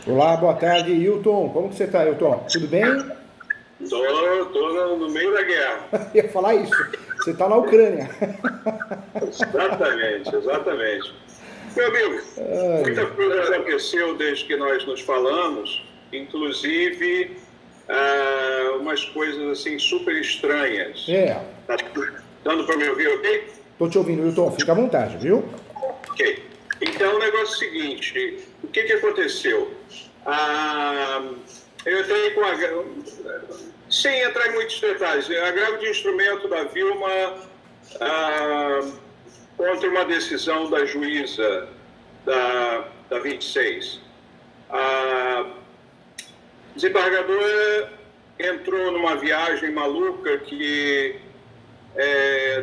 Olá, boa tarde, Hilton. Como que você está, Hilton? Tudo bem? Tô no meio da guerra. Eu ia falar isso. Você está na Ucrânia. Exatamente, exatamente. Meu amigo, muita Ai, coisa aconteceu desde que nós nos falamos, inclusive umas coisas assim super estranhas. é, Tá dando para me ouvir, ok? tô te ouvindo, Hilton. Fica à vontade, viu? Ok. Então, o negócio é o seguinte: o que aconteceu? Ah, eu entrei com a. Sem entrar em muitos detalhes, agravo de instrumento da Vilma ah, contra uma decisão da juíza da 26. A desembargadora entrou numa viagem maluca que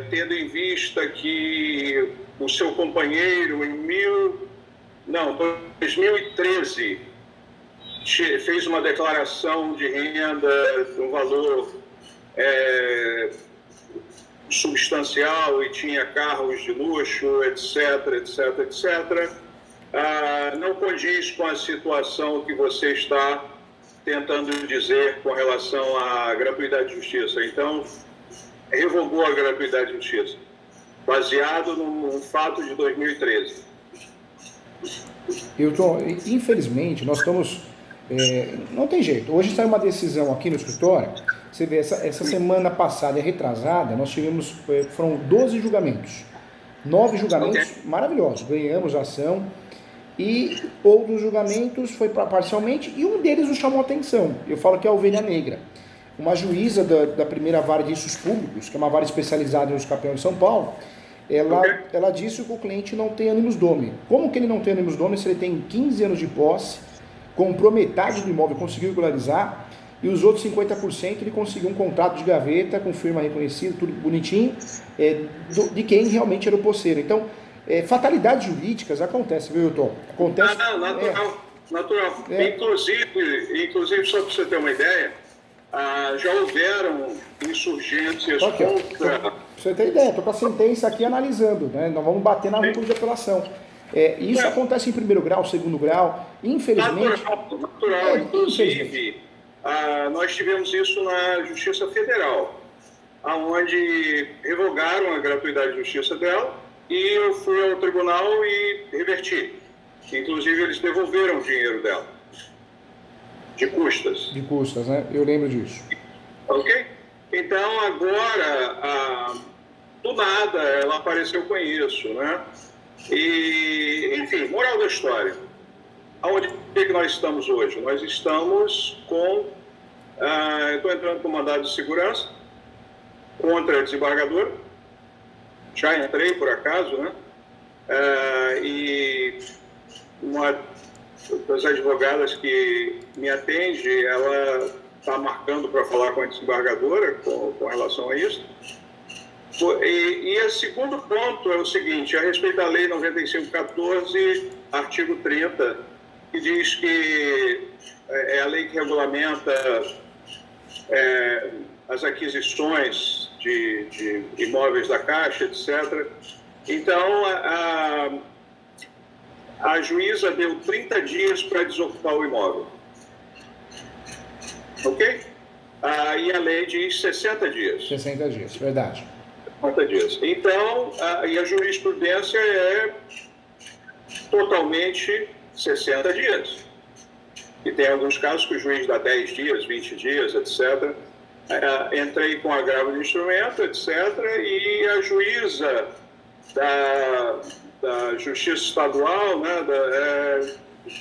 tendo em vista que o seu companheiro em 2013 fez uma declaração de renda de um valor substancial e tinha carros de luxo, etc, etc, etc, não condiz com a situação que você está tentando dizer com relação à gratuidade de justiça. Então, revogou a gratuidade de justiça, baseado num fato de 2013. Hilton, infelizmente, nós estamos. Não tem jeito. Hoje saiu uma decisão aqui no escritório. Você vê, essa semana passada e retrasada, nós tivemos. Foram 12 julgamentos. 9 Ok? julgamentos maravilhosos. Ganhamos a ação. E outros julgamentos foi parcialmente, e um deles nos chamou a atenção. Eu falo que é a ovelha negra. Uma juíza da primeira vara de riscos públicos, que é uma vara especializada nos campeões de São Paulo, Ok? ela disse que o cliente não tem ânimos domi. Como que ele não tem ânimos domi se ele tem 15 anos de posse, comprou metade do imóvel, conseguiu regularizar, e os outros 50% ele conseguiu um contrato de gaveta com firma reconhecida, tudo bonitinho, de quem realmente era o posseiro. Então, fatalidades jurídicas acontecem, viu, Tom? Acontece. Não, natural, natural. É, Inclusive, só para você ter uma ideia, já houveram insurgências aqui, ó. Pra contra. você ter ideia, estou com a sentença aqui analisando, né? Nós vamos bater na recurso de apelação. Isso acontece em primeiro grau, segundo grau, infelizmente. Natural. Infelizmente. Inclusive, nós tivemos isso na Justiça Federal, onde revogaram a gratuidade de justiça dela e eu fui ao tribunal e reverti. Inclusive, eles devolveram o dinheiro dela, de custas. De custas, né? Eu lembro disso. Ok? Então, agora, do nada, ela apareceu com isso, né? E, enfim, moral da história. Aonde é que nós estamos hoje? Nós estamos com... eu estou entrando com mandado de segurança contra a desembargadora. Já entrei, por acaso, né? E uma das advogadas que me atende, ela está marcando para falar com a desembargadora com relação a isso. E o segundo ponto é o seguinte, a respeito da Lei 9514, artigo 30, que diz que é a lei que regulamenta as aquisições de imóveis da Caixa, etc. Então, a juíza deu 30 dias para desocupar o imóvel. Ok? E a lei diz 60 dias. 60 dias, verdade. 60 dias. Então, e a jurisprudência é totalmente 60 dias. E tem alguns casos que o juiz dá 10 dias, 20 dias, etc. Entrei com agravo de instrumento, etc. E a juíza da Justiça Estadual, né,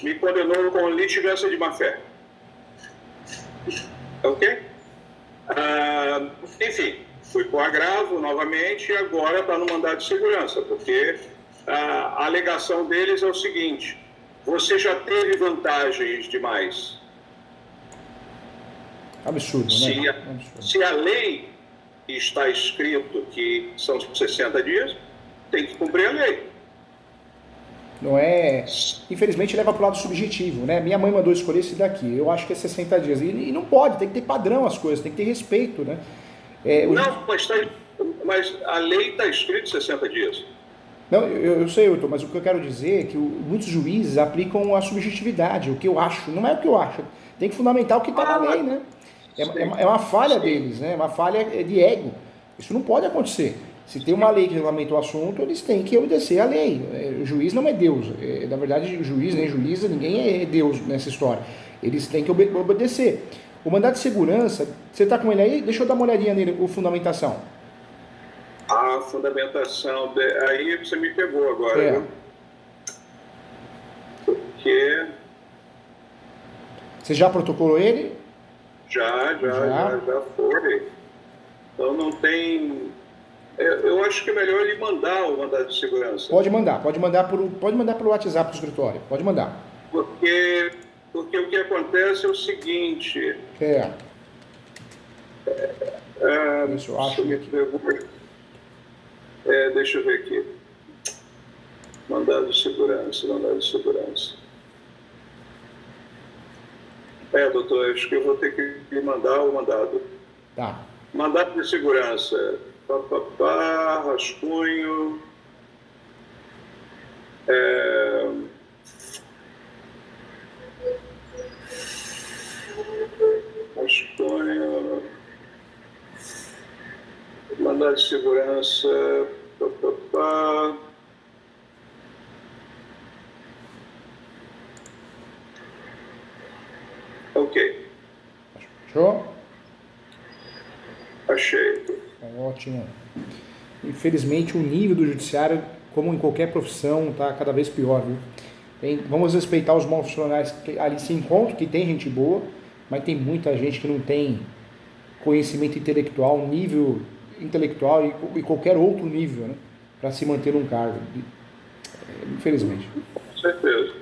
me condenou com litigância de má-fé. Ok? Enfim, fui com agravo novamente e agora está no mandado de segurança, porque a alegação deles é o seguinte: você já teve vantagens demais. Absurdo, né? Absurdo. Se a lei está escrito que são 60 dias, tem que cumprir a lei. Não é. Infelizmente leva para o lado subjetivo, né? Minha mãe mandou escolher esse daqui. Eu acho que é 60 dias. E não pode, tem que ter padrão as coisas, tem que ter respeito, né? Não, mas a lei está escrito 60 dias. Não, eu sei, Hilton, mas o que eu quero dizer é que muitos juízes aplicam a subjetividade, o que eu acho. Não é o que eu acho. Tem que fundamentar o que está na lei, né? É uma falha deles, né? É uma falha de ego. Isso não pode acontecer. Se tem uma lei que regulamenta o assunto, eles têm que obedecer à lei. O juiz não é Deus. Na verdade, o juiz nem juíza, ninguém é Deus nessa história. Eles têm que obedecer. O mandado de segurança, você está com ele aí? Deixa eu dar uma olhadinha nele, o fundamentação. A fundamentação, aí você me pegou agora, viu? Porque... Você já protocolou ele? Já foi. Então não tem... Eu acho que é melhor ele mandar o mandado de segurança. Pode mandar pelo WhatsApp do escritório, pode mandar. Porque o que acontece é o seguinte... Isso eu acho aqui. Deixa eu ver aqui. Mandado de segurança. Doutor, acho que eu vou ter que lhe mandar o mandado. Tá. Mandado de segurança. Rascunho. Rascunho. Mandado de segurança. Ok. Show? Achei. Ótimo. Infelizmente, o nível do judiciário, como em qualquer profissão, está cada vez pior, viu? Vamos respeitar os bons profissionais que ali se encontram, que tem gente boa, mas tem muita gente que não tem conhecimento intelectual, nível intelectual e qualquer outro nível, né, para se manter num cargo. Infelizmente. Com certeza.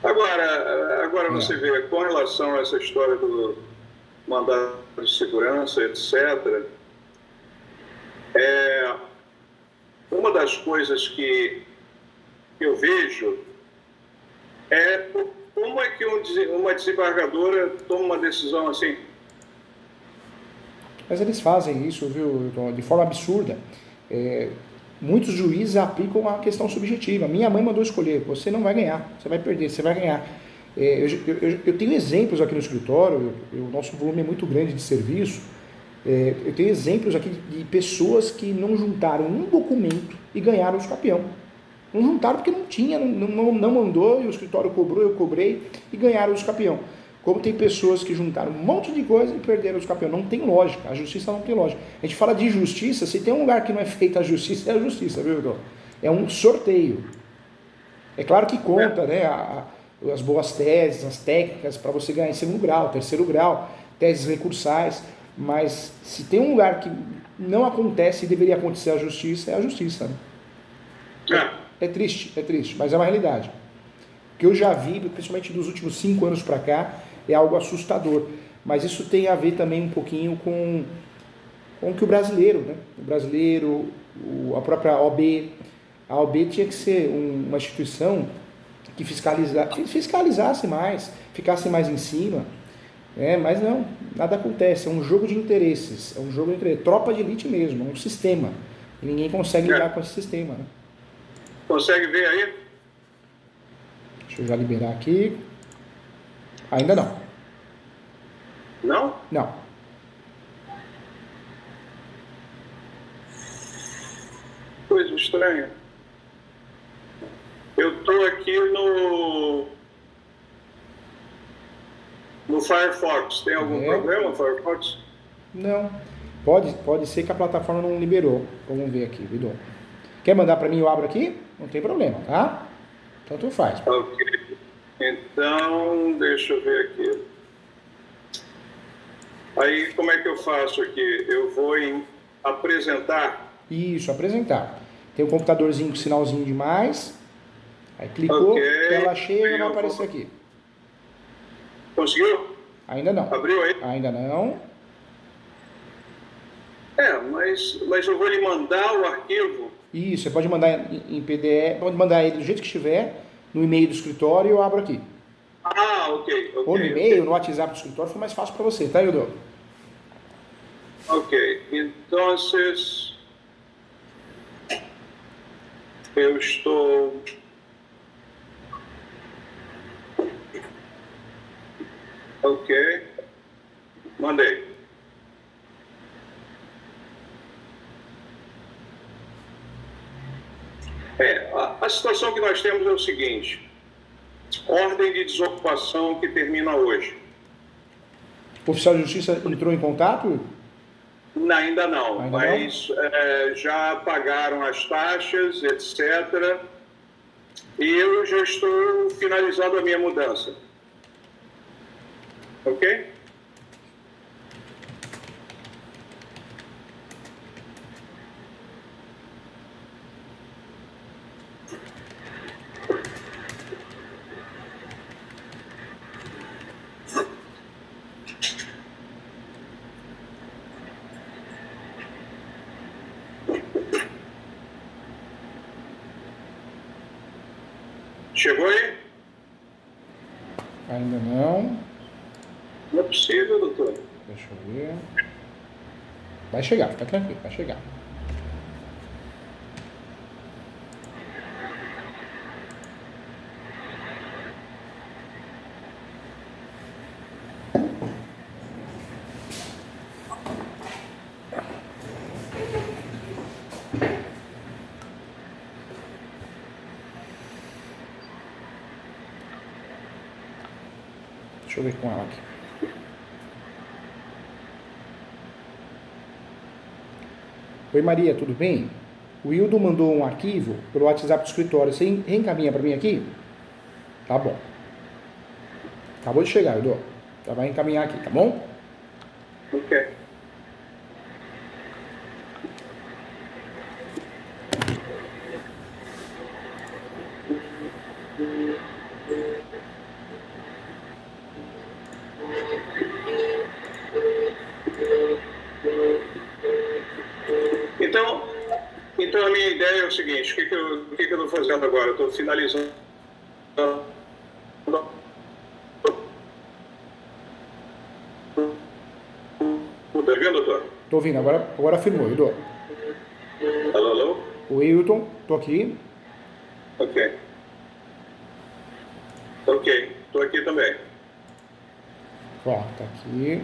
Agora você vê, com relação a essa história do mandado de segurança, etc., uma das coisas que eu vejo é como é que uma desembargadora toma uma decisão assim. Mas eles fazem isso, viu, de forma absurda. Muitos juízes aplicam a questão subjetiva. Minha mãe mandou escolher, você não vai ganhar, você vai perder, você vai ganhar. Eu tenho exemplos aqui no escritório, o nosso volume é muito grande de serviço, eu tenho exemplos aqui de pessoas que não juntaram um documento e ganharam o escapião. Não juntaram porque não tinha, não mandou, e o escritório cobrou, eu cobrei e ganharam o escapião. Como tem pessoas que juntaram um monte de coisa e perderam o escapião. Não tem lógica, a justiça não tem lógica. A gente fala de justiça, se tem um lugar que não é feita a justiça, é a justiça, viu, Dom? É um sorteio. É claro que conta, né, as boas teses, as técnicas para você ganhar em segundo grau, terceiro grau, teses recursais, mas se tem um lugar que não acontece e deveria acontecer a justiça, é a justiça. Né? É triste, mas é uma realidade. O que eu já vi, principalmente dos últimos 5 anos para cá, é algo assustador. Mas isso tem a ver também um pouquinho com que o brasileiro, né? O brasileiro, a própria OAB, a OAB tinha que ser uma instituição que fiscalizasse mais, ficasse mais em cima, mas não, nada acontece, é um jogo de interesses, tropa de elite mesmo, é um sistema, e ninguém consegue lidar com esse sistema. Né? Consegue ver aí? Deixa eu já liberar aqui. Ainda não. Não? Não. Coisa estranha. Eu estou aqui no Firefox. Tem algum problema no Firefox? Não. Pode ser que a plataforma não liberou. Vamos ver aqui, Vidor. Quer mandar para mim, eu abro aqui? Não tem problema, tá? Tanto faz. Ok. Então, deixa eu ver aqui. Aí, como é que eu faço aqui? Eu vou em apresentar. Isso, apresentar. Tem um computadorzinho com sinalzinho de mais. Aí clicou, tela cheia, vai aparecer aqui. Conseguiu? Ainda não. Abriu aí? Ainda não. Mas eu vou lhe mandar o arquivo. Isso, você pode mandar em PDF, pode mandar ele do jeito que estiver, no e-mail do escritório e eu abro aqui. Ok. Ou no e-mail, no WhatsApp do escritório, foi mais fácil para você, tá, Hildo? Ok, então, Eu estou... Ok. Mandei. A situação que nós temos é o seguinte: ordem de desocupação que termina hoje. O oficial de justiça entrou em contato? Ainda não, Ainda mas já pagaram as taxas, etc. E eu já estou finalizando a minha mudança. Ok? Chegou aí? Ainda não. Não é possível, doutor. Deixa eu ver. Vai chegar, fica tranquilo, vai chegar. Deixa eu ver com ela aqui. Oi Maria, tudo bem? O Wildo mandou um arquivo pelo WhatsApp do escritório. Você reencaminha para mim aqui? Tá bom. Acabou de chegar, Wildo. Já vai encaminhar aqui, tá bom? Ok. Então a minha ideia é o seguinte: o que eu estou fazendo agora? Eu estou finalizando. Está vendo, doutor? Tô ouvindo, agora afirmou, Wildo. Alô, alô? O Wilton, tô aqui. Ok. Ok, estou aqui também. Ó, tá aqui.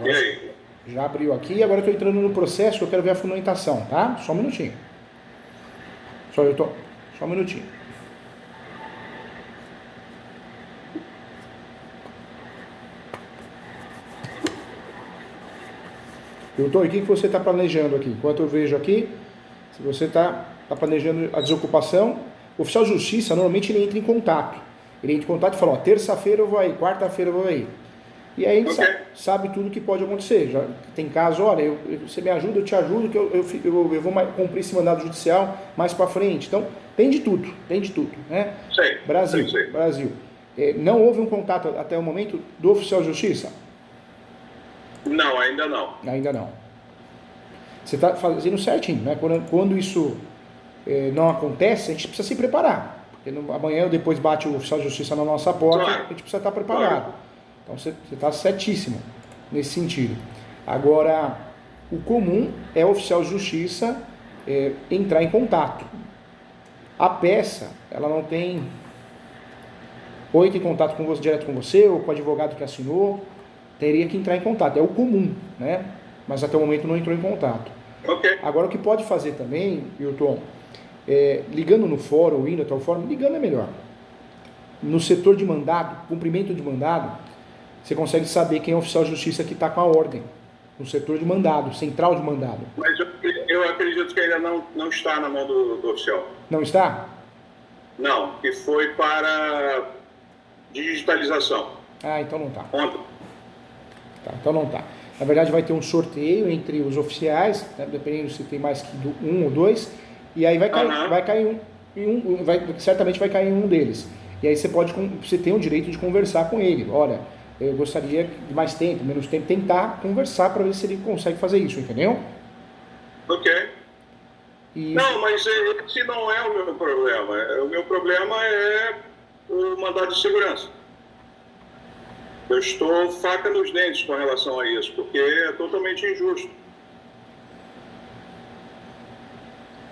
E aí? Já abriu aqui, agora eu tô entrando no processo, eu quero ver a fundamentação, tá? Só um minutinho. Só um minutinho. Doutor, o que você está planejando aqui? Enquanto eu vejo aqui, se você está planejando a desocupação, o oficial de justiça, normalmente ele entra em contato. Ele entra em contato e fala, ó, terça-feira eu vou aí, quarta-feira eu vou aí. E aí a gente sabe tudo que pode acontecer. Já tem caso, olha, você me ajuda, eu te ajudo, que eu vou cumprir esse mandado judicial mais para frente. Então, tem de tudo, né? Sei. Brasil. Não houve um contato até o momento do oficial de justiça? Não, ainda não. Ainda não. Você está fazendo certinho, né? Quando isso não acontece, a gente precisa se preparar. Porque amanhã ou depois bate o oficial de justiça na nossa porta, Claro. a gente precisa estar preparado. Claro. Então você está certíssimo nesse sentido. Agora, o comum é o oficial de justiça entrar em contato. A peça, ela não tem ou entra em contato com você, direto com você, ou com o advogado que assinou, teria que entrar em contato. É o comum, né? Mas até o momento não entrou em contato. Ok. Agora, o que pode fazer também, Hilton, ligando no fórum, ou indo até o fórum, ligando é melhor. No setor de mandado, cumprimento de mandado, você consegue saber quem é o oficial de justiça que está com a ordem. No setor de mandado, central de mandado. Mas eu acredito que ainda não está na mão do oficial. Não está? Não, que foi para digitalização. Ah, então não está. Ontem. Tá, então não está. Na verdade, vai ter um sorteio entre os oficiais, né, dependendo se tem mais que um ou dois, e aí vai cair certamente vai cair em um deles. E aí você tem o direito de conversar com ele. Olha, eu gostaria de mais tempo, menos tempo, tentar conversar para ver se ele consegue fazer isso, entendeu? Ok. E Não, mas esse não é o meu problema. O meu problema é o mandado de segurança. Eu estou faca nos dentes com relação a isso, porque é totalmente injusto.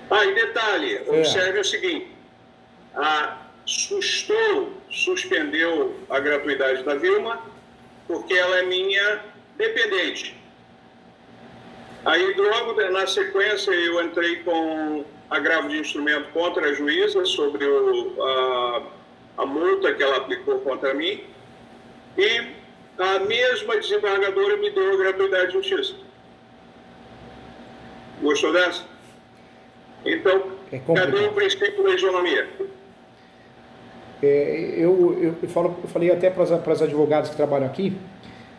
E detalhe, observe o seguinte, a Sustou suspendeu a gratuidade da Vilma porque ela é minha dependente. Aí logo na sequência eu entrei com agravo de instrumento contra a juíza sobre a multa que ela aplicou contra mim e a mesma desembargadora me deu a gratuidade de justiça. Gostou dessa? Então, cadê o princípio da isonomia? Eu falei até para as advogadas que trabalham aqui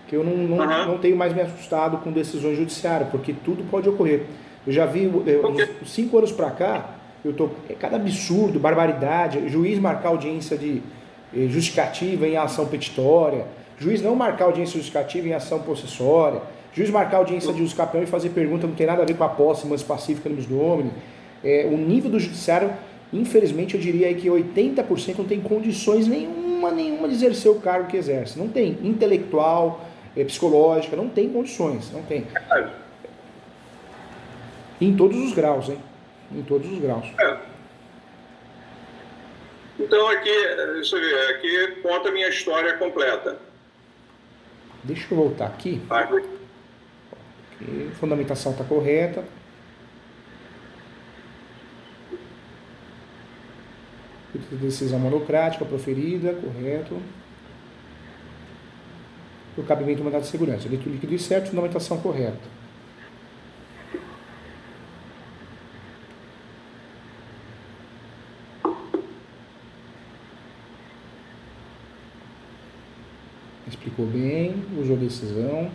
que eu não tenho mais me assustado com decisões judiciárias, porque tudo pode ocorrer. Eu já vi, uns 5 anos para cá, cada absurdo, barbaridade, juiz marcar audiência de justificativa em ação petitória, juiz não marcar audiência justificativa em ação possessória, juiz marcar audiência de uso campeão e fazer pergunta não tem nada a ver com a posse mais pacífica no domínio. O nível do judiciário, infelizmente, eu diria aí que 80% não tem condições nenhuma de exercer o cargo que exerce. Não tem. Intelectual, psicológica, não tem condições. Não tem. Em todos os graus, hein? Em todos os graus. Então aqui, você vê, aqui conta a minha história completa. Deixa eu voltar aqui. Fundamentação está correta. Decisão monocrática proferida, correto. O cabimento do mandado de segurança. Direito líquido e certo, fundamentação correta. Explicou bem, usou decisão.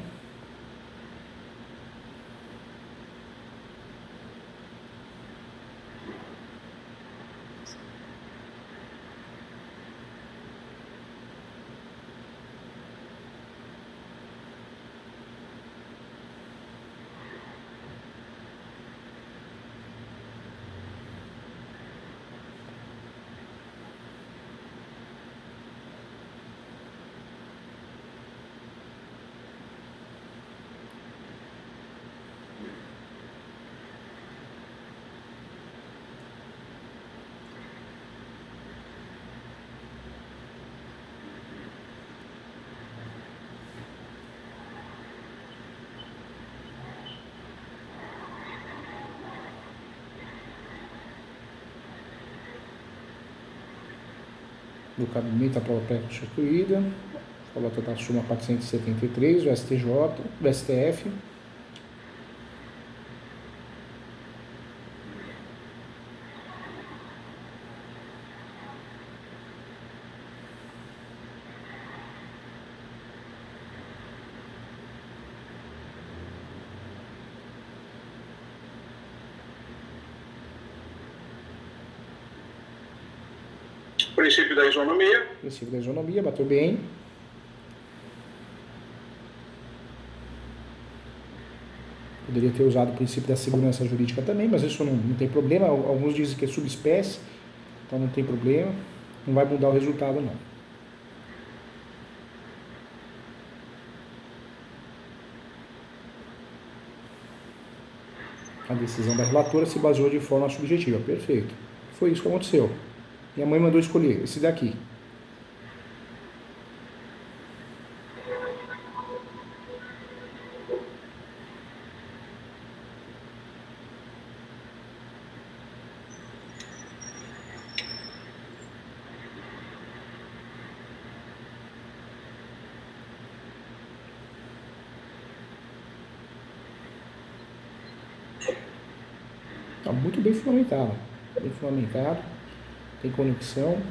Do cabimento da prova pré-constituída, falta da súmula 473 do STJ, do STF. Princípio da isonomia. Princípio da isonomia, bateu bem. Poderia ter usado o princípio da segurança jurídica também, mas isso não tem problema. Alguns dizem que é subespécie, Então não tem problema, não vai mudar o resultado não. A decisão da relatora se baseou de forma subjetiva. Perfeito. Foi isso que aconteceu. Minha mãe mandou escolher esse daqui. Está muito bem fundamentado. Bem fundamentado. Tem conexão.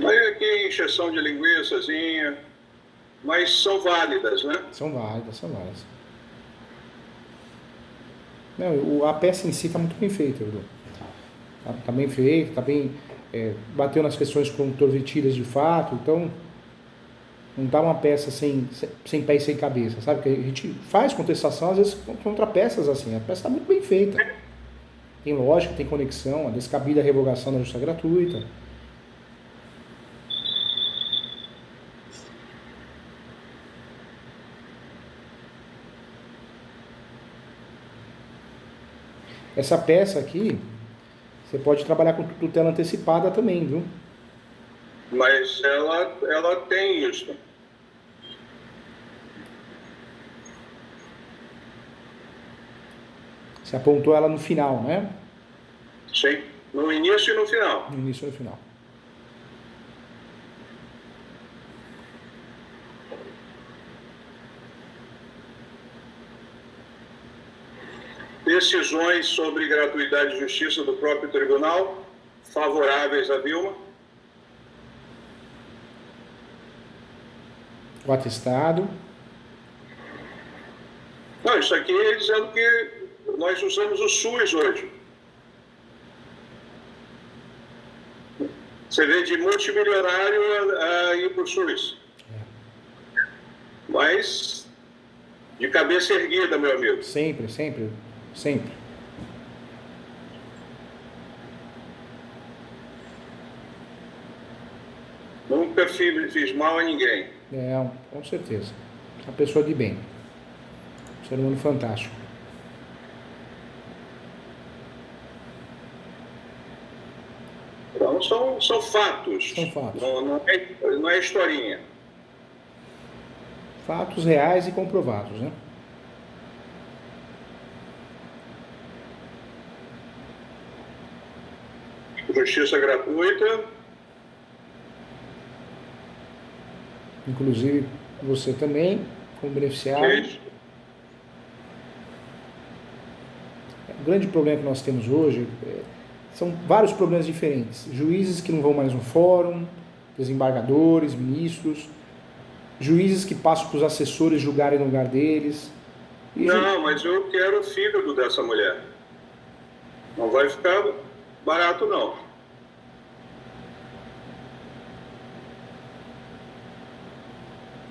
Aí aqui, encheção de linguiçazinha, mas são válidas, né? São válidas, são válidas. Não, a peça em si está muito bem feita, Edu. Tá bem feita, tá bem. Bateu nas questões controvertidas de fato, então não tá uma peça sem pé e sem cabeça, sabe? Que a gente faz contestação, às vezes, contra peças assim. A peça está muito bem feita. Tem lógica, tem conexão, a descabida revogação da justiça gratuita. Essa peça aqui, você pode trabalhar com tutela antecipada também, viu? Mas ela tem isso. Você apontou ela no final, né? Sim, no início e no final. No início e no final. Decisões sobre gratuidade de justiça do próprio tribunal, favoráveis a Vilma. O atestado. Não, isso aqui é dizendo que nós usamos o SUS hoje. Você vê de multimilionário a ir para o SUS. Mas de cabeça erguida, meu amigo. Sempre, sempre, sempre. Nunca fiz mal a ninguém. Com certeza. Uma pessoa de bem. Um ser humano fantástico. Então, são fatos. São fatos. Não é historinha. Fatos reais e comprovados, né? Justiça gratuita. Inclusive, você também, como beneficiário. Isso. O grande problema que nós temos hoje são vários problemas diferentes. Juízes que não vão mais no fórum, desembargadores, ministros, juízes que passam para os assessores julgarem no lugar deles. Não, mas eu quero o fígado dessa mulher. Não vai ficar barato, não.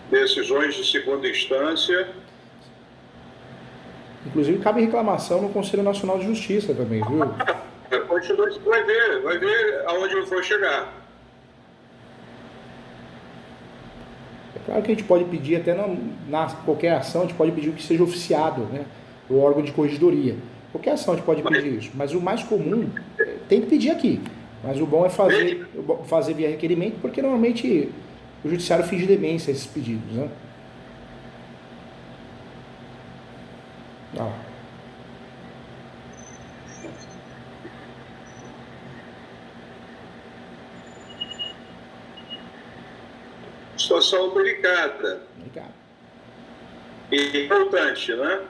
Decisões de segunda instância. Inclusive, cabe reclamação no Conselho Nacional de Justiça também, viu? Continua, vai ver aonde eu vou chegar. É claro que a gente pode pedir, até na qualquer ação, a gente pode pedir que seja oficiado, né? O órgão de corregedoria. Qualquer ação a gente pode pedir isso. Mas o mais comum tem que pedir aqui. Mas o bom é fazer via requerimento, porque normalmente o judiciário finge demência a esses pedidos, né? Situação delicada. E importante, né?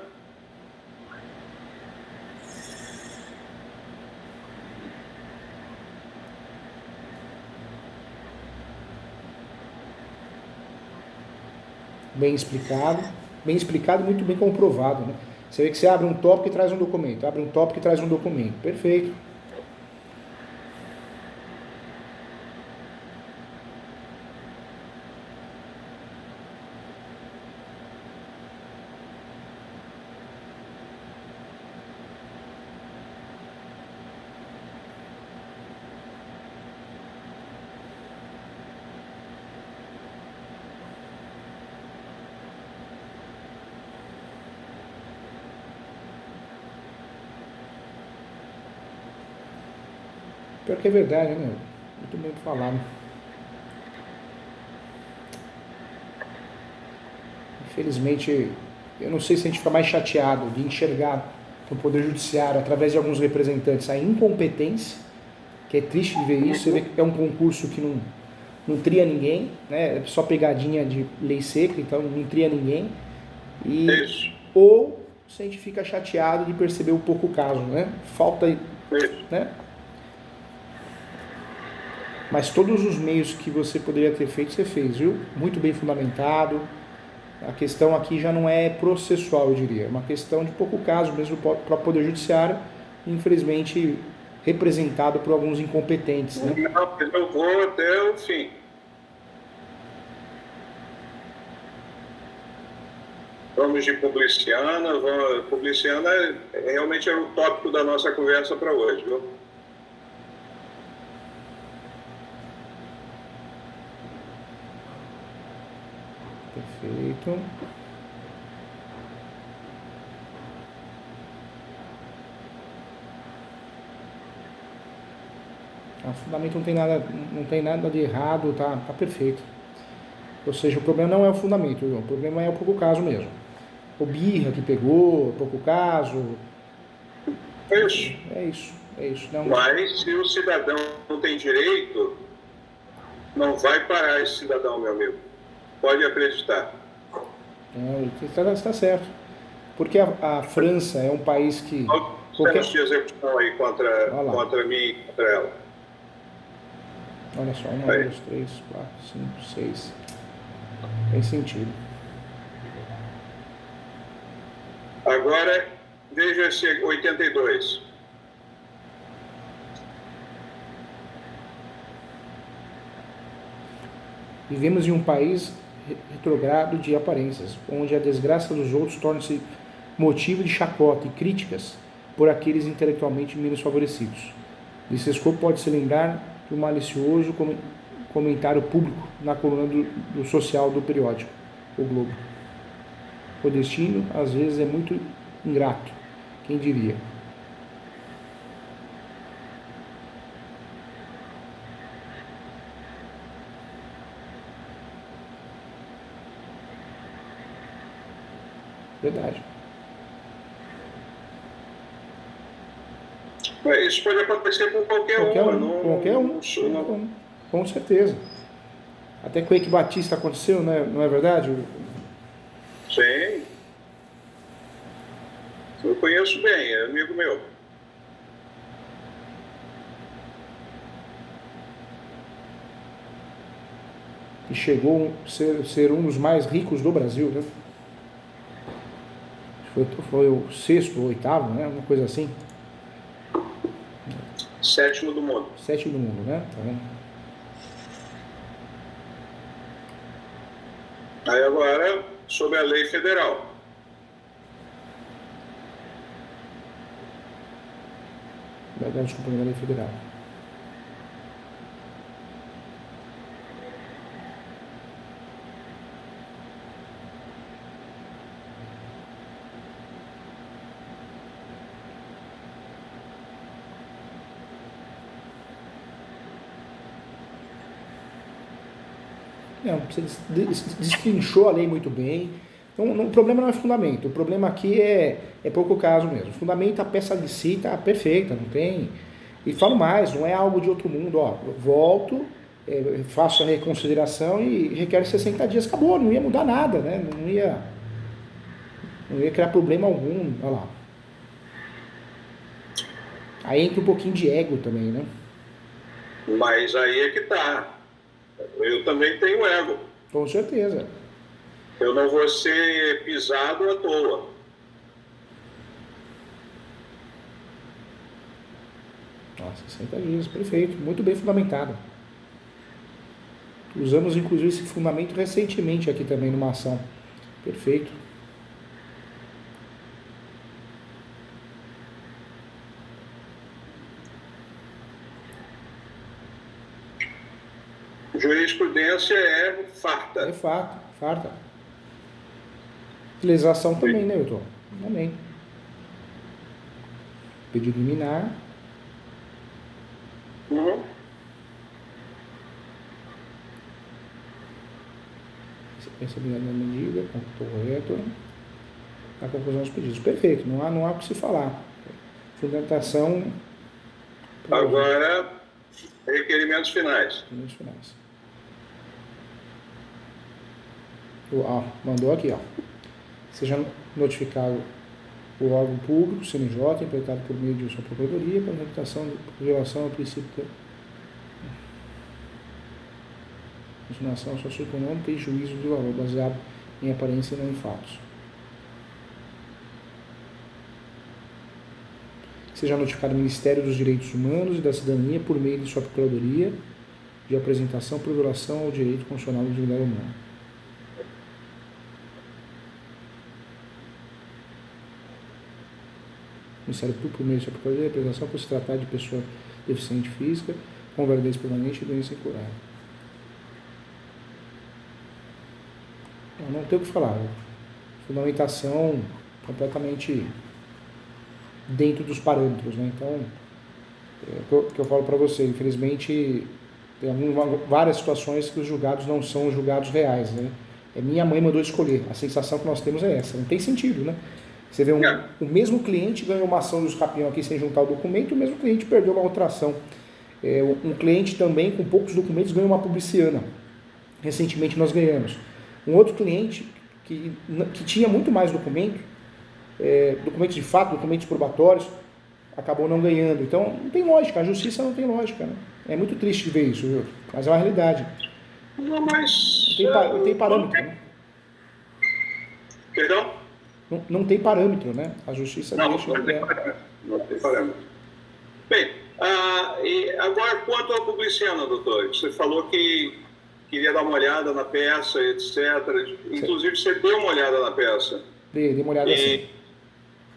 bem explicado e muito bem comprovado, né? Você vê que você abre um tópico e traz um documento, abre um tópico e traz um documento. Perfeito. Pior que é verdade, né? Muito bem falado. Infelizmente, eu não sei se a gente fica mais chateado de enxergar no Poder Judiciário, através de alguns representantes, a incompetência, que é triste de ver isso. Você vê que é um concurso que não tria ninguém, né? É só pegadinha de lei seca, então não tria ninguém. Ou se a gente fica chateado de perceber o pouco caso, né? Falta, né? Mas todos os meios que você poderia ter feito, você fez, viu? Muito bem fundamentado. A questão aqui já não é processual, eu diria. É uma questão de pouco caso mesmo para o Poder Judiciário, infelizmente representado por alguns incompetentes, né? Não, eu vou até o fim. Vamos de Publiciana. Publiciana realmente era o tópico da nossa conversa para hoje, viu? Perfeito. O fundamento não tem nada de errado, tá perfeito. Ou seja, o problema não é o fundamento, o problema é o pouco caso mesmo. O birra que pegou, pouco caso. É isso. É isso. Não... Mas se o cidadão não tem direito, não vai parar esse cidadão, meu amigo. Pode acreditar. Está certo. Porque a França é um país que... Qualquer de execução aí contra mim e contra ela. Olha só, 1, 2, 3, 4, 5, 6. Tem sentido. Agora, veja esse 82. Vivemos em um país retrogrado de aparências, onde a desgraça dos outros torna-se motivo de chacota e críticas por aqueles intelectualmente menos favorecidos. Desse escopo pode-se lembrar de um malicioso comentário público na coluna do social do periódico, O Globo. O destino, às vezes, é muito ingrato, quem diria? Verdade. Isso pode acontecer com qualquer um. Com certeza. Até com o Eike Batista aconteceu, né? Não é verdade? Sim. Eu conheço bem, é amigo meu. E chegou a ser um dos mais ricos do Brasil, né? Foi o 6º ou 8º, né? Uma coisa assim. 7º do mundo. 7º do mundo, né? Tá vendo? Aí agora, sobre a lei federal. Desculpa, da lei federal. Não, você destrinchou a lei muito bem. Então, o problema não é fundamento, o problema aqui é pouco caso mesmo. Fundamento, a peça de si está perfeita, não tem... E falo mais, não é algo de outro mundo, ó, volto, faço a reconsideração e requer 60 dias, acabou, não ia mudar nada, né? Não ia criar problema algum, olha lá. Aí entra um pouquinho de ego também, né? Mas aí é que tá. Eu também tenho ego. Com certeza. Eu não vou ser pisado à toa. Nossa, 60 dias, perfeito, muito bem fundamentado. Usamos inclusive esse fundamento recentemente aqui também numa ação. Perfeito. Jurisprudência é farta. É fato, farta. Legislação também, né, Hilton? Também. Pedido liminar. Uhum. Recebimento da medida, correto. A conclusão dos pedidos. Perfeito, não há o que se falar. Fundamentação. Agora, requerimentos finais. Requerimentos finais. Mandou aqui, ó. Seja notificado o órgão público, CNJ, implementado por meio de sua procuradoria, para implementação de violação ao princípio da continuação socioeconômica e juízo de valor, baseado em aparência e não em fatos. Seja notificado o Ministério dos Direitos Humanos e da Cidadania por meio de sua procuradoria de apresentação por violação ao direito constitucional da dignidade humana. Ministério Público por meio de sua procuradoria de apresentação por se tratar de pessoa deficiente física, com validez permanente e doença incurável. Não tem o que falar. Fundamentação completamente dentro dos parâmetros, né? Então, o que eu falo para você, infelizmente, tem várias situações que os julgados não são os julgados reais, né? Minha mãe mandou escolher. A sensação que nós temos é essa. Não tem sentido, né? Você vê o mesmo cliente ganhou uma ação dos campeão aqui sem juntar o documento, o mesmo cliente perdeu uma outra ação. Um cliente também com poucos documentos ganhou uma publiciana. Recentemente nós ganhamos. Um outro cliente que tinha muito mais documentos de fato, documentos probatórios, acabou não ganhando. Então, não tem lógica, a justiça não tem lógica, né? É muito triste ver isso, viu? Mas é uma realidade. Não, mas... Não tem parâmetro, né? Perdão? Não tem parâmetro, né? A justiça não, deixa... Não tem parâmetro. Bem, e agora quanto à publiciana, doutor, você falou que queria dar uma olhada na peça, etc. Inclusive, você deu uma olhada na peça. Dei uma olhada assim.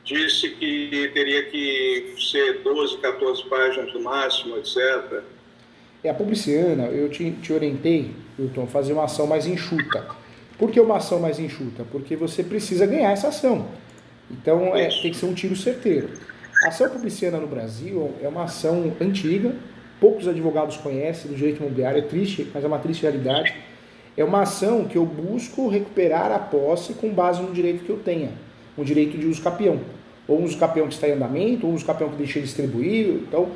Disse que teria que ser 12, 14 páginas no máximo, etc. A publiciana, eu te orientei, Hilton, fazer uma ação mais enxuta. Por que uma ação mais enxuta? Porque você precisa ganhar essa ação. Então, tem que ser um tiro certeiro. A ação publiciana no Brasil é uma ação antiga, poucos advogados conhecem do direito imobiliário, é triste, mas é uma triste realidade. É uma ação que eu busco recuperar a posse com base no direito que eu tenha, um direito de uso capião, ou um uso capião que está em andamento, ou um uso capião que deixei distribuído. Então,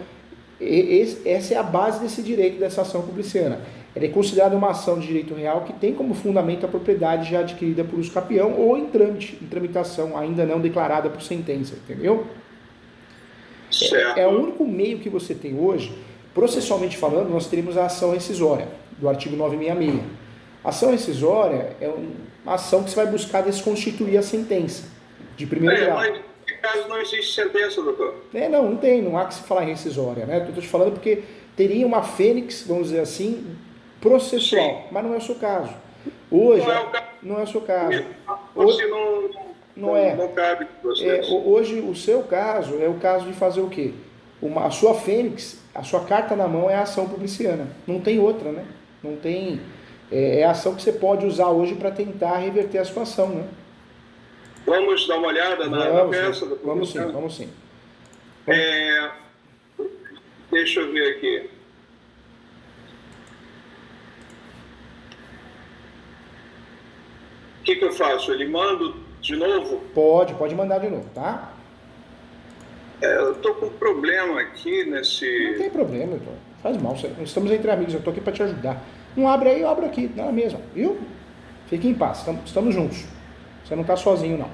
essa é a base desse direito, dessa ação publiciana. Ela é considerada uma ação de direito real que tem como fundamento a propriedade já adquirida por uso capião ou em tramitação, ainda não declarada por sentença, entendeu? Certo. É o único meio que você tem hoje. Processualmente falando, nós teríamos a ação rescisória, do artigo 966. A ação rescisória é uma ação que você vai buscar desconstituir a sentença de primeiro grau. Mas nesse caso não existe sentença, doutor? Não há que se falar em rescisória, né? Estou te falando porque teria uma fênix, vamos dizer assim, processual, sim, mas não é o seu caso. Hoje, não é o seu caso. Hoje, não cabe vocês. Hoje, o seu caso é o caso de fazer o quê? A sua fênix, a sua carta na mão é a ação publiciana. Não tem outra, né? Não tem... É a ação que você pode usar hoje para tentar reverter a situação, né? Vamos dar uma olhada na peça? Vamos sim. Deixa eu ver aqui. O que eu faço? Ele mando de novo? Pode mandar de novo, tá? Eu estou com um problema aqui nesse... Não tem problema, Heitor. Faz mal. Estamos entre amigos, eu estou aqui para te ajudar. Não abre aí, eu abro aqui, não é mesmo, viu? Fique em paz, estamos juntos. Você não está sozinho, não.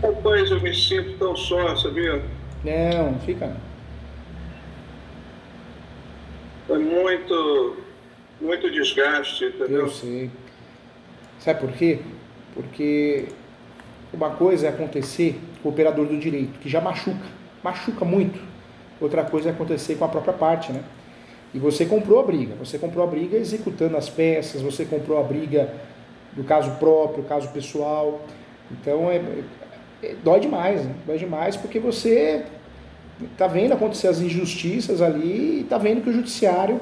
Rapaz, eu me sinto tão só, sabia? Não fica não. É muito desgaste, entendeu? Eu sei. Sabe por quê? Porque uma coisa é acontecer com o operador do direito, que já machuca muito. Outra coisa é acontecer com a própria parte, né? E você comprou a briga executando as peças, você comprou a briga do caso próprio, caso pessoal. Então, dói demais, né? Dói demais porque você está vendo acontecer as injustiças ali e está vendo que o judiciário,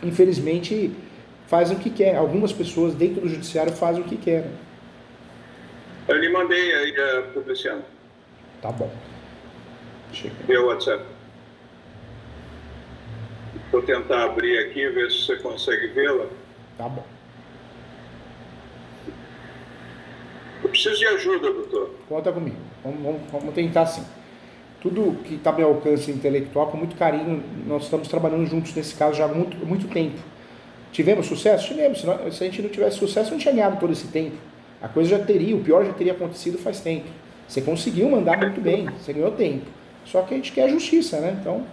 infelizmente, faz o que quer. Algumas pessoas dentro do judiciário fazem o que querem. Eu lhe mandei aí, Luciano. Tá bom. Chega. Meu WhatsApp. Vou tentar abrir aqui, ver se você consegue vê-la. Tá bom. Eu preciso de ajuda, doutor. Conta comigo. Vamos tentar sim. Tudo que está ao meu alcance intelectual, com muito carinho, nós estamos trabalhando juntos nesse caso já há muito tempo. Tivemos sucesso? Tivemos. Se a gente não tivesse sucesso, não tinha ganhado todo esse tempo. A coisa o pior já teria acontecido faz tempo. Você conseguiu mandar muito bem, você ganhou tempo. Só que a gente quer a justiça, né? Então...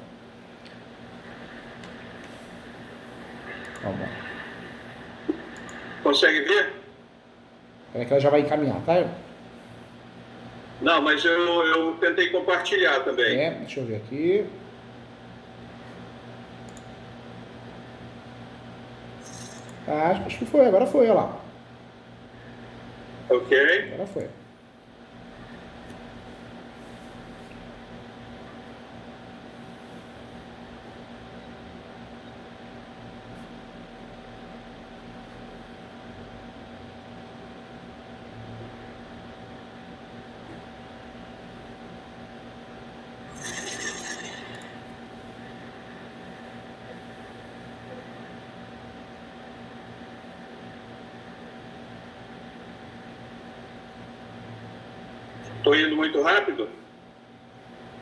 Vamos lá. Consegue ver? Espera que ela já vai encaminhar, tá? Não, mas eu tentei compartilhar também. Deixa eu ver aqui. Acho que foi, agora foi, olha lá. Ok. Agora foi. Estou indo muito rápido?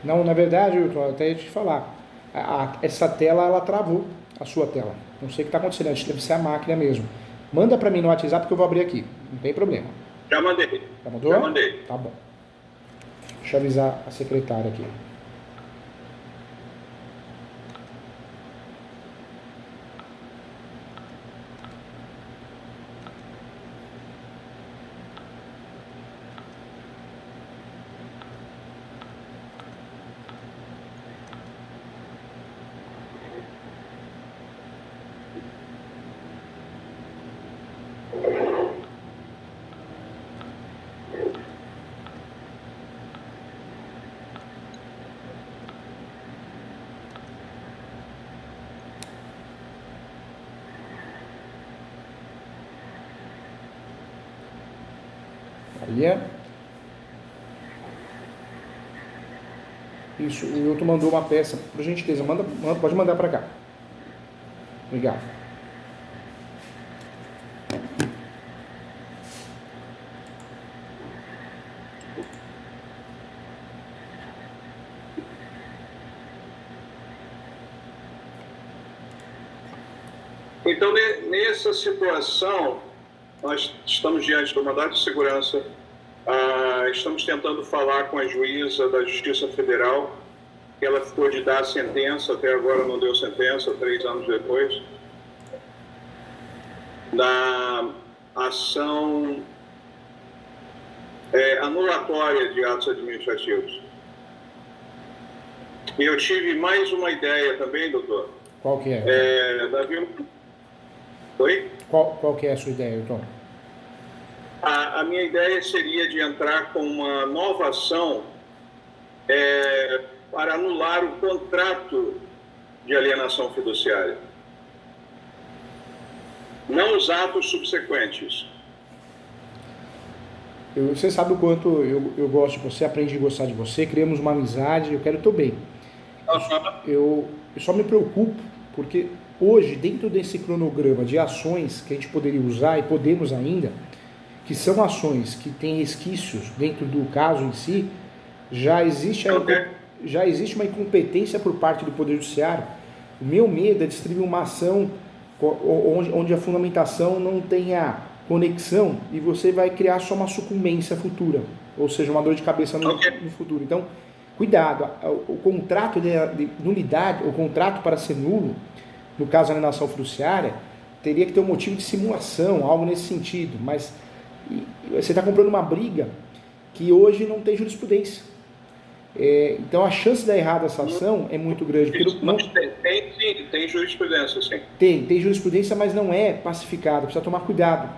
Não, na verdade, eu até ia te falar. Essa tela, ela travou, a sua tela. Não sei o que está acontecendo, acho que deve ser a máquina mesmo. Manda para mim no WhatsApp que eu vou abrir aqui, não tem problema. Já mandei. Já mandou? Já mandei. Tá bom. Deixa eu avisar a secretária aqui. Aí é. Isso, o Wilton mandou uma peça, por gentileza, pode mandar para cá. Obrigado. Então, nessa situação, nós estamos diante do mandado de segurança, estamos tentando falar com a juíza da Justiça Federal, que ela ficou de dar a sentença, até agora não deu sentença, 3 anos depois, da ação anulatória de atos administrativos. E eu tive mais uma ideia também, doutor. Qual que é? Davi... Oi? Qual que é a sua ideia, Wilton? A minha ideia seria de entrar com uma nova ação para anular o contrato de alienação fiduciária. Não os atos subsequentes. Você sabe o quanto eu gosto de você, aprendi a gostar de você, criamos uma amizade, eu quero o teu bem. Eu só me preocupo porque hoje, dentro desse cronograma de ações que a gente poderia usar e podemos ainda, que são ações que têm resquícios dentro do caso em si, já existe uma incompetência por parte do Poder Judiciário. O meu medo é distribuir uma ação onde a fundamentação não tenha conexão e você vai criar só uma sucumbência futura, ou seja, uma dor de cabeça no futuro. Então, cuidado, o contrato de nulidade, o contrato para ser nulo, no caso da alienação fiduciária, teria que ter um motivo de simulação, algo nesse sentido, mas você está comprando uma briga que hoje não tem jurisprudência. Então a chance de dar errado essa ação é muito grande. Tem jurisprudência, sim. Tem jurisprudência, mas não é pacificada, precisa tomar cuidado.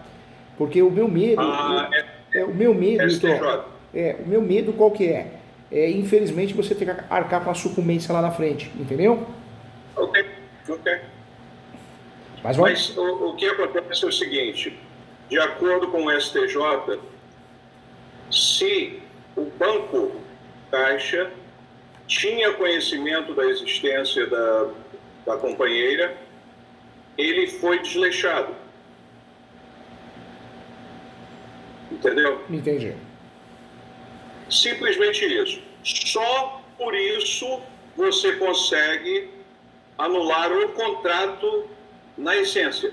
Porque o meu medo. O meu medo, o meu medo qual que é? Infelizmente você ter que arcar com a sucumbência lá na frente, entendeu? Ok. Mas o que acontece é o seguinte, de acordo com o STJ, se o banco Caixa tinha conhecimento da existência da companheira, ele foi desleixado. Entendeu? Entendi. Simplesmente isso. Só por isso você consegue anular o contrato na essência.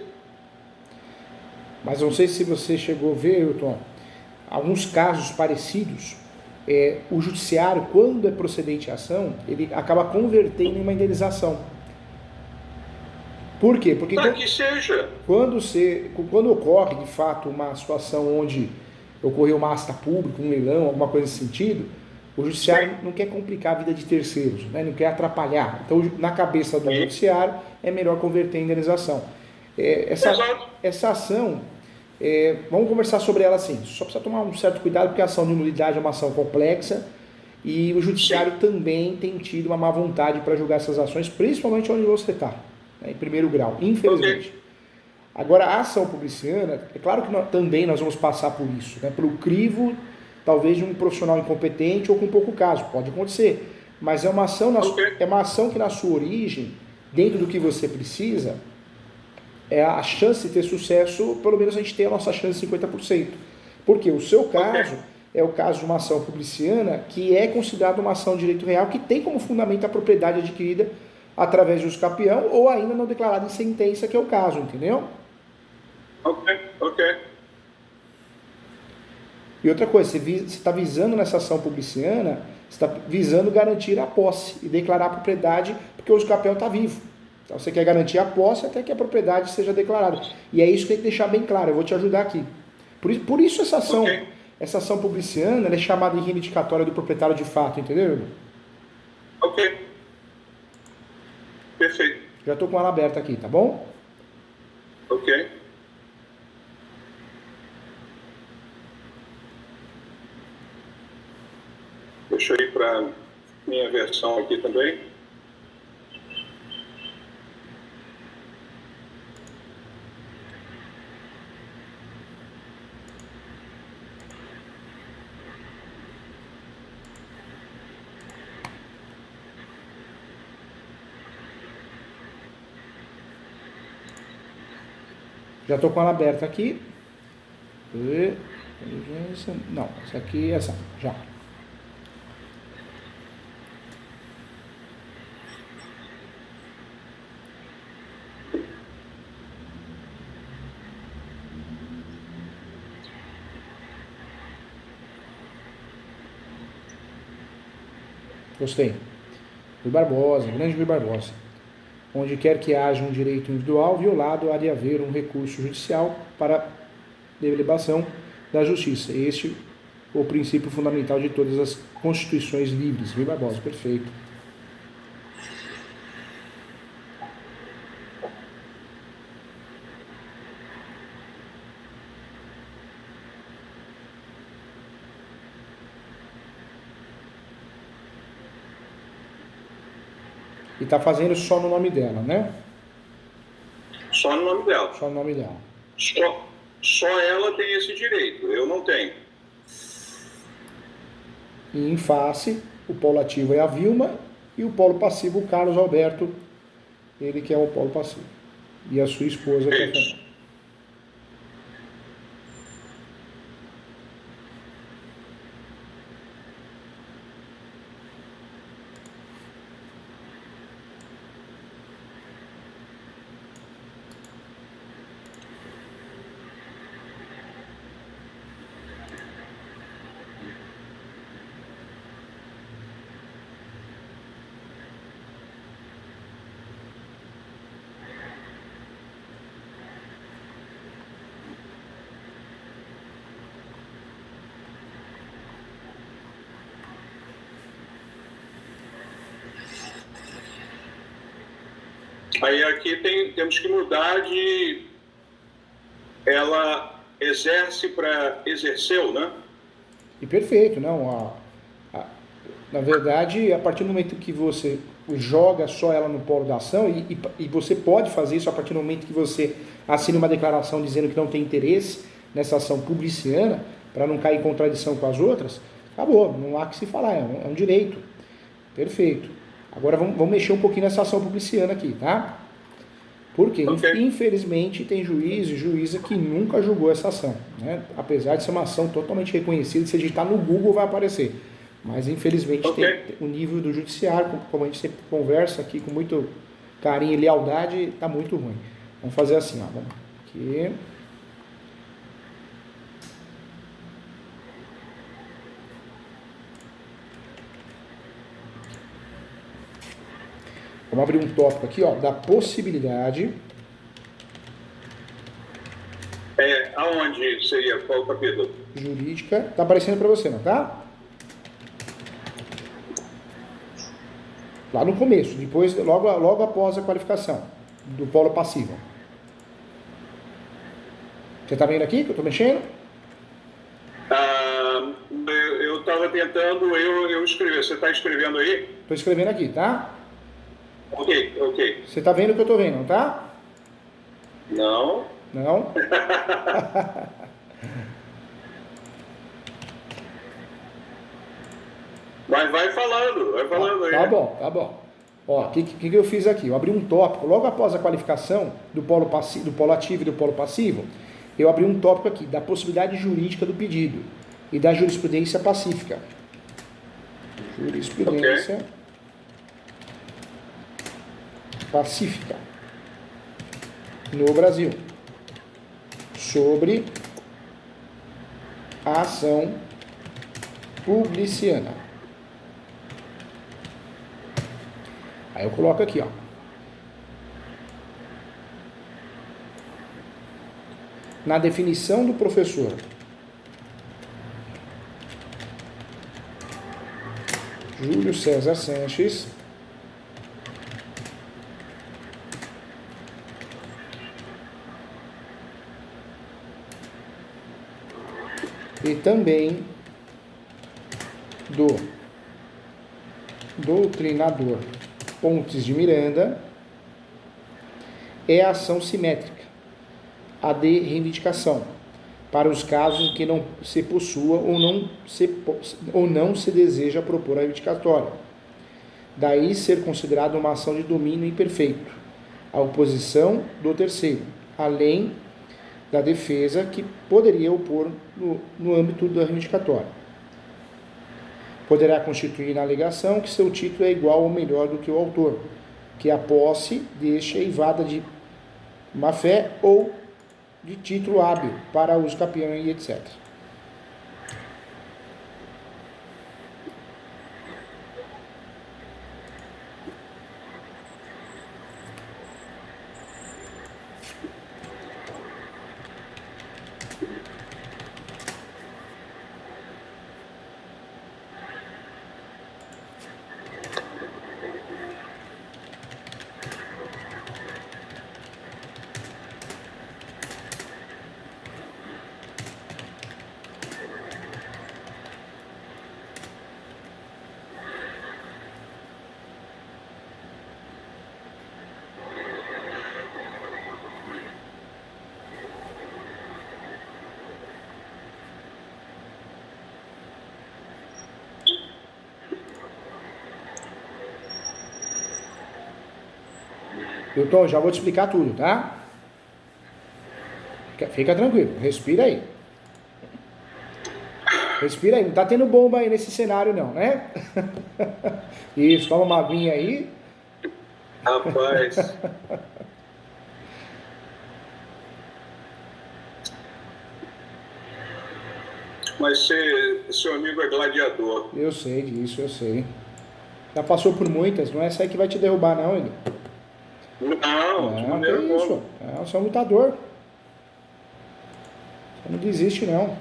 Mas não sei se você chegou a ver, Hilton, alguns casos parecidos, o judiciário, quando é procedente a ação, ele acaba convertendo em uma indenização. Por quê? Porque quando ocorre, de fato, uma situação onde ocorreu uma asta pública, um leilão, alguma coisa nesse sentido, o judiciário não quer complicar a vida de terceiros, né? Não quer atrapalhar. Então, na cabeça do judiciário, é melhor converter em indenização. Essa ação, vamos conversar sobre ela assim, só precisa tomar um certo cuidado, porque a ação de nulidade é uma ação complexa e o judiciário também tem tido uma má vontade para julgar essas ações, principalmente onde você está, né, em primeiro grau, infelizmente. Agora, a ação publiciana, é claro que também nós vamos passar por isso, né, pelo crivo, talvez de um profissional incompetente ou com pouco caso, pode acontecer, mas é uma ação, é uma ação que na sua origem, dentro do que você precisa, a chance de ter sucesso, pelo menos a gente tem a nossa chance de 50%. Porque o seu caso é o caso de uma ação publiciana que é considerada uma ação de direito real que tem como fundamento a propriedade adquirida através de usucapião ou ainda não declarada em sentença, que é o caso, entendeu? Ok. E outra coisa, você está visando nessa ação publiciana, você está visando garantir a posse e declarar a propriedade porque o usucapião está vivo. Então você quer garantir a posse até que a propriedade seja declarada. E é isso que tem que deixar bem claro, eu vou te ajudar aqui. Por isso essa ação publiciana ela é chamada de reivindicatória do proprietário de fato, entendeu? Ok. Perfeito. Já estou com ela aberta aqui, tá bom? Ok. Deixa eu ir para minha versão aqui também. Já estou com ela aberta aqui. Não, essa aqui é essa. Já. Gostei. Rui Barbosa, grande Rui Barbosa. Onde quer que haja um direito individual violado, há de haver um recurso judicial para delibação da justiça. Este é o princípio fundamental de todas as constituições livres. Rui Barbosa, perfeito. E está fazendo só no nome dela, né? Só no nome dela. Só no nome dela. Só ela tem esse direito, eu não tenho. E em face, o polo ativo é a Vilma e o polo passivo o Carlos Alberto, ele que é o polo passivo. E a sua esposa que é a Fernanda. Aí aqui temos que mudar de ela exerce para exerceu, né? E perfeito, não. Na verdade, a partir do momento que você joga só ela no polo da ação, e você pode fazer isso a partir do momento que você assina uma declaração dizendo que não tem interesse nessa ação publiciana, para não cair em contradição com as outras, acabou, não há que se falar, é um direito. Perfeito. Agora vamos mexer um pouquinho nessa ação publiciana aqui, tá? Porque, Okay. infelizmente, tem juiz e juíza que nunca julgou essa ação, né? Apesar de ser uma ação totalmente reconhecida, se digitar no Google vai aparecer. Mas, infelizmente, Okay. tem o nível do judiciário, como a gente sempre conversa aqui com muito carinho e lealdade, está muito ruim. Vamos fazer assim, ó. Vamos aqui. Vamos abrir um tópico aqui, ó, da possibilidade. Aonde seria? Qual capítulo? Jurídica. Tá aparecendo para você, não tá? Lá no começo, depois, logo após a qualificação do polo passivo. Você tá vendo aqui que eu tô mexendo? Eu estava tentando eu escrever. Você está escrevendo aí? Tô escrevendo aqui, tá? Ok. Você tá vendo o que eu tô vendo, não tá? Não. Não? Mas vai falando aí. Tá bom. Ó, o que eu fiz aqui? Eu abri um tópico, logo após a qualificação do polo ativo e do polo passivo, eu abri um tópico aqui, da possibilidade jurídica do pedido e da jurisprudência pacífica. Jurisprudência pacífica no Brasil sobre a ação publiciana. Aí eu coloco aqui, ó. Na definição do professor Júlio César Sanches, e também do doutrinador Pontes de Miranda, é a ação simétrica, a de reivindicação, para os casos em que não se possua ou não se deseja propor a reivindicatória. Daí ser considerada uma ação de domínio imperfeito, a oposição do terceiro, além da defesa que poderia opor no âmbito da reivindicatória. Poderá constituir na alegação que seu título é igual ou melhor do que o autor, que a posse deixa eivada de má-fé ou de título hábil para uso capião e etc. Então, já vou te explicar tudo, tá? Fica tranquilo, respira aí. Respira aí, não tá tendo bomba aí nesse cenário não, né? Isso, toma uma aguinha aí. Rapaz. Mas seu amigo é gladiador. Eu sei disso, eu sei. Já passou por muitas, não é essa aí que vai te derrubar não, ele. Não, de Não, maneira que alguma. isso. É, você é um lutador. Você não desiste não.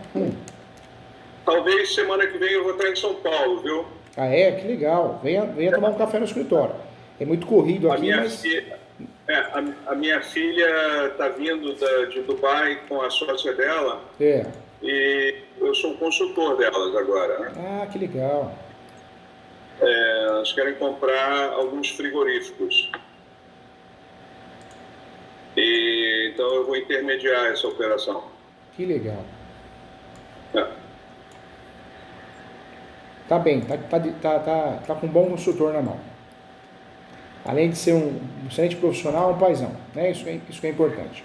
Talvez semana que vem eu vou estar em São Paulo, viu? Ah é? Que legal. Venha tomar um café no escritório. É muito corrido A aqui, minha mas... filha, A minha filha está vindo de Dubai com a sócia dela É. e eu sou um consultor delas agora, né? Ah, que legal. Elas querem comprar alguns frigoríficos. E, então eu vou intermediar essa operação. Que legal. É. Tá bem, tá com um bom consultor na mão. Além de ser um excelente profissional, um paizão, né? Isso que é importante.